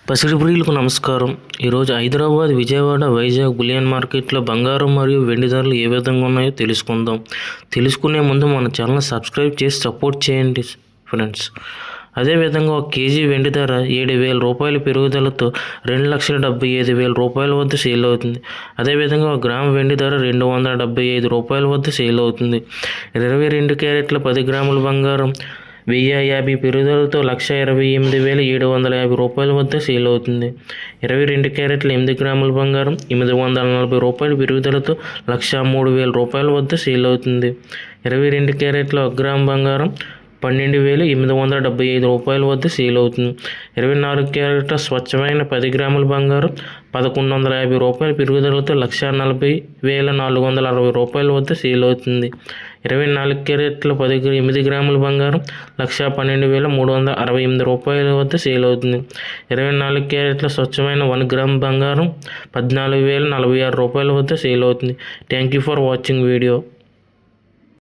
పసిడి ప్రియులకు నమస్కారం. ఈరోజు హైదరాబాద్, విజయవాడ, వైజాగ్ బులియన్ మార్కెట్లో బంగారం మరియు వెండి ధరలు ఏ విధంగా ఉన్నాయో తెలుసుకుందాం. తెలుసుకునే ముందు మన ఛానల్ సబ్స్క్రైబ్ చేసి సపోర్ట్ చేయండి ఫ్రెండ్స్. అదేవిధంగా ఒక కేజీ వెండి ధర 7,000 రూపాయల పెరుగుదలతో 2,75,000 రూపాయల వద్ద సేల్ అవుతుంది. అదేవిధంగా ఒక గ్రాము వెండి ధర 275 రూపాయల వద్ద సేల్ అవుతుంది. 22 క్యారెట్ల 10 గ్రాముల బంగారం 1,050 పెరుగుదలతో 1,28,750 రూపాయల వద్ద సేల్ అవుతుంది. 22 క్యారెట్ల 8 గ్రాముల బంగారం 840 రూపాయల పెరుగుదలతో 1,03,000 రూపాయల వద్ద సేల్ అవుతుంది. 22 క్యారెట్ల 1 గ్రాము బంగారం 12,875 రూపాయల వద్ద సేల్ అవుతుంది. 24 క్యారెట్ల స్వచ్ఛమైన 10 గ్రాముల బంగారం 1,150 రూపాయల పెరుగుదలతో 1,40,460 రూపాయల వద్ద సేల్ అవుతుంది. 24 క్యారెట్ల 8 గ్రాముల బంగారం 1,12,368 రూపాయల వద్ద సేల్ అవుతుంది. 24 క్యారెట్ల స్వచ్ఛమైన 1 గ్రామ్ బంగారం 14,046 రూపాయల వద్ద సేల్ అవుతుంది. Thank you for watching video.